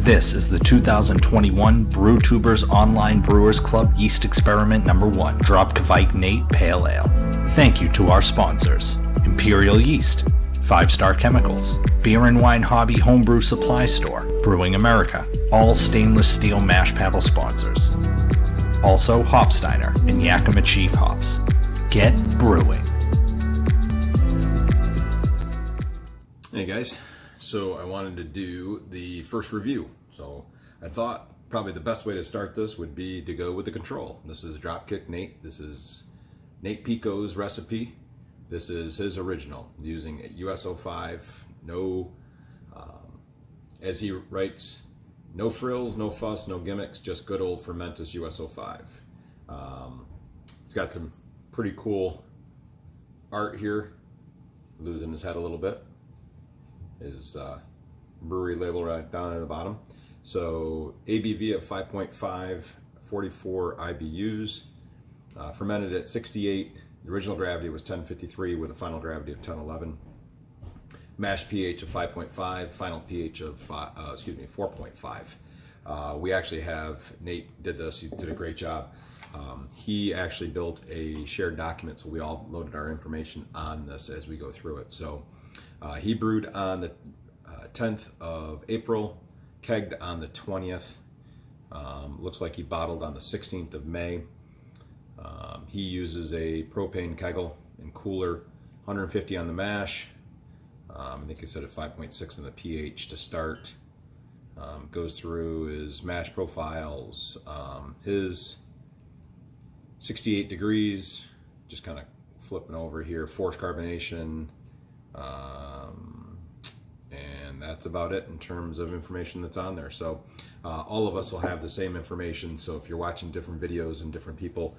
This is the 2021 Brewtubers Online Brewers Club Yeast Experiment number 1, Drop Kvike Nate Pale Ale. Thank you to our sponsors, Imperial Yeast, 5 Star Chemicals, Beer and Wine Hobby Homebrew Supply Store, Brewing America, all stainless steel mash paddle sponsors. Also Hopsteiner and Yakima Chief Hops. Get brewing. Hey guys, so I wanted to do the first review. So I thought probably the best way to start this would be to go with the control. This is Dropkick Nate. This is Nate Pico's recipe. This is his original using US05. No, as he writes, no frills, no fuss, no gimmicks, just good old fermentous US05. It's got some pretty cool art here. Losing his head a little bit. His brewery label right down at the bottom. So ABV of 5.5, 44 IBUs, fermented at 68. The original gravity was 1053 with a final gravity of 1011. Mash pH of 5.5, final pH of 4.5. We actually have, Nate did this, he did a great job. He actually built a shared document, so we all loaded our information on this as we go through it. So he brewed on the 10th of April, kegged on the 20th. Looks like he bottled on the 16th of May. He uses a propane kegel and cooler, 150 on the mash. I think he said at 5.6 in the pH to start. Goes through his mash profiles, his 68 degrees, just kind of flipping over here, forced carbonation, and that's about it in terms of information that's on there. So all of us will have the same information, so if you're watching different videos and different people,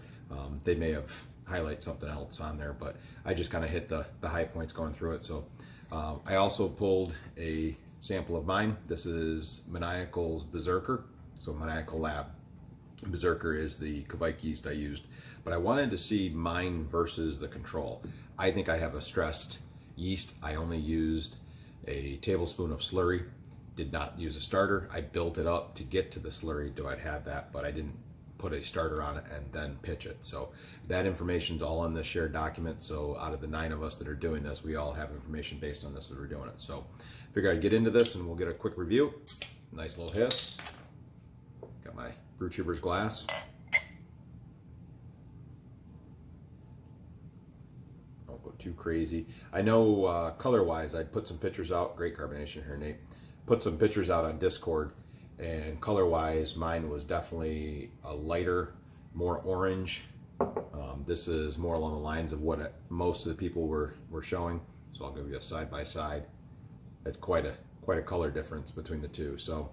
they may have highlight something else on there, but I just kind of hit the high points going through it. So I also pulled a sample of mine. This is Maniacal's Berserker, so Maniacal Lab. Berserker is the Kvike yeast I used, but I wanted to see mine versus the control. I think I have a stressed yeast. I only used a tablespoon of slurry, did not use a starter. I built it up to get to the slurry, do I have that, but I didn't put a starter on it and then pitch it. So that information's all in the shared document. So out of the 9 of us that are doing this, we all have information based on this as we're doing it. So I figured I'd get into this and we'll get a quick review. Nice little hiss. Got my Brewtubers glass. Don't go too crazy. I know color-wise, I'd put some pictures out. Great carbonation here, Nate. Put some pictures out on Discord, and color-wise, mine was definitely a lighter, more orange. This is more along the lines of what most of the people were showing. So I'll give you a side-by-side. It's quite a color difference between the two. So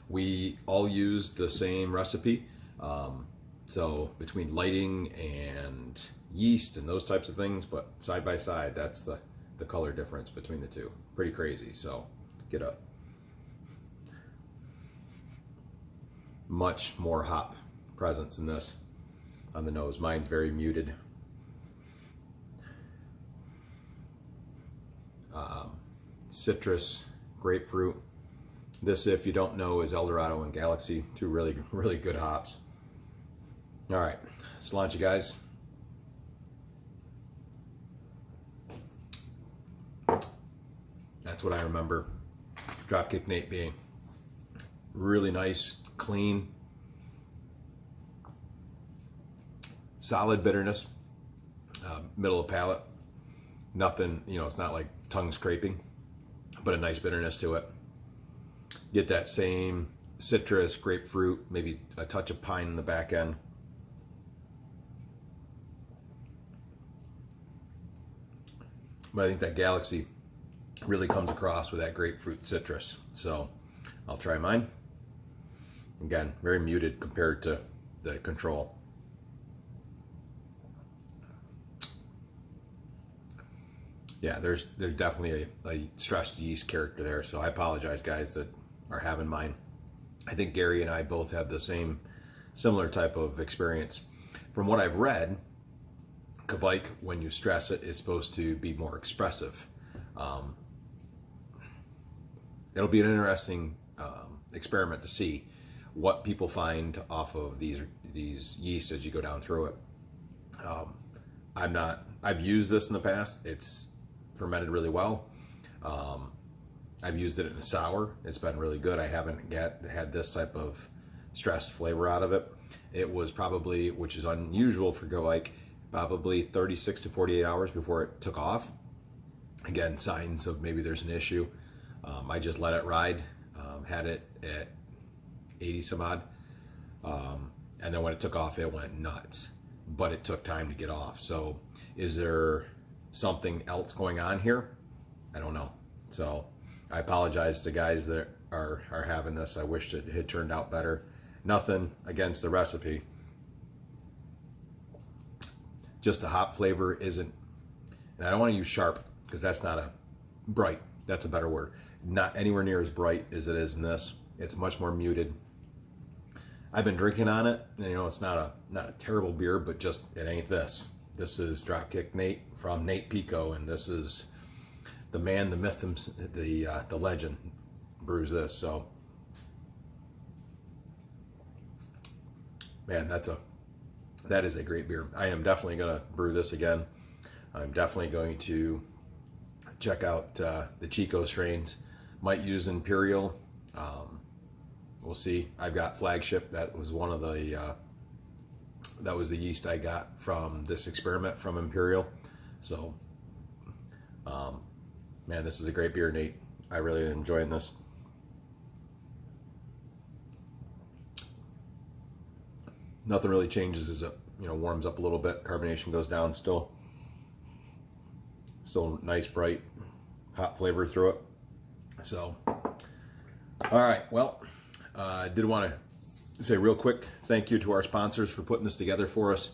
we all used the same recipe. So between lighting and yeast and those types of things, but side by side, that's the color difference between the two. Pretty crazy. So get up. Much more hop presence in this on the nose. Mine's very muted. Citrus, grapefruit. This, if you don't know, is Eldorado and Galaxy, 2 really, really good hops. All right, let's launch it, guys. That's what I remember Dropkick Nate being. Really nice, clean, solid bitterness, middle of palate. Nothing, it's not like tongue scraping, but a nice bitterness to it. Get that same citrus, grapefruit, maybe a touch of pine in the back end. But I think that Galaxy really comes across with that grapefruit citrus. So I'll try mine. Again, very muted compared to the control. Yeah, there's definitely a stressed yeast character there. So I apologize, guys, that are having mine. I think Gary and I both have the similar type of experience. From what I've read, Kvike, when you stress it, is supposed to be more expressive. It'll be an interesting experiment to see what people find off of these yeast as you go down through it. I've used this in the past. It's fermented really well. I've used it in a sour. It's been really good. I haven't had this type of stressed flavor out of it. It was probably, which is unusual for Kvike, probably 36 to 48 hours before it took off. Again, signs of maybe there's an issue. I just let it ride, had it at 80 some odd. And then when it took off, it went nuts, but it took time to get off. So is there something else going on here? I don't know. So I apologize to guys that are having this. I wish it had turned out better. Nothing against the recipe. Just the hop flavor isn't, and I don't want to use sharp because that's not a bright, that's a better word. Not anywhere near as bright as it is in this. It's much more muted. I've been drinking on it, and you know, it's not a terrible beer, but just it ain't this. This is Dropkick Nate from Nate Pico, and this is the man, the myth, the legend brews this. So, man, that is a great beer. I am definitely gonna brew this again. I'm definitely going to check out the Chico strains. Might use Imperial. We'll see. I've got Flagship. That was one of the that was the yeast I got from this experiment from Imperial. So, man, this is a great beer, Nate. I really enjoying this. Nothing really changes as it, you know, warms up a little bit. Carbonation goes down still. Still nice, bright, hot flavor through it. So, all right, well, I did want to say real quick thank you to our sponsors for putting this together for us.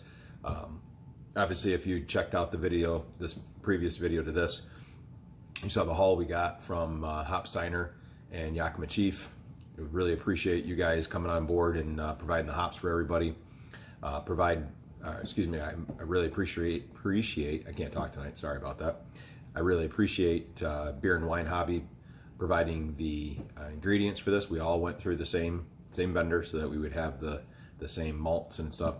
Obviously, if you checked out the video, this previous video to this, you saw the haul we got from Hopsteiner and Yakima Chief. We would really appreciate you guys coming on board and providing the hops for everybody. I really appreciate, I can't talk tonight, sorry about that. I really appreciate Beer and Wine Hobby providing the ingredients for this. We all went through the same vendor so that we would have the same malts and stuff.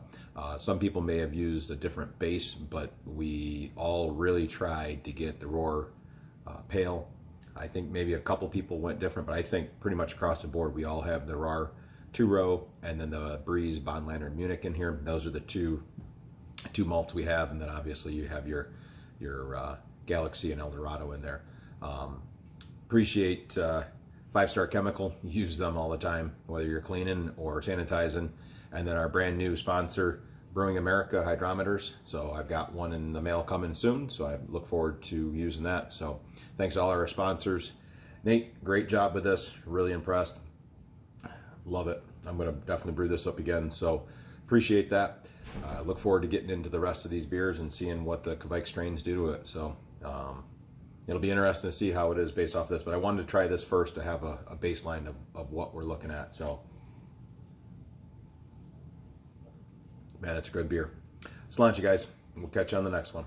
Some people may have used a different base, but we all really tried to get the Roar Pale. I think maybe a couple people went different, but I think pretty much across the board we all have the Roar 2-row and then the Breeze Bond Lantern Munich in here. Those are the two malts we have, and then obviously you have your Galaxy and Eldorado in there. Appreciate 5-Star Chemical. Use them all the time, whether you're cleaning or sanitizing. And then our brand new sponsor, Brewing America hydrometers. So I've got one in the mail coming soon, so I look forward to using that. So thanks to all our sponsors. Nate, great job with this. Really impressed. Love it. I'm going to definitely brew this up again. So appreciate that. Look forward to getting into the rest of these beers and seeing what the Kvike strains do to it. So it'll be interesting to see how it is based off this. But I wanted to try this first to have a baseline of what we're looking at. So, man, that's a good beer. Salancia, guys. We'll catch you on the next one.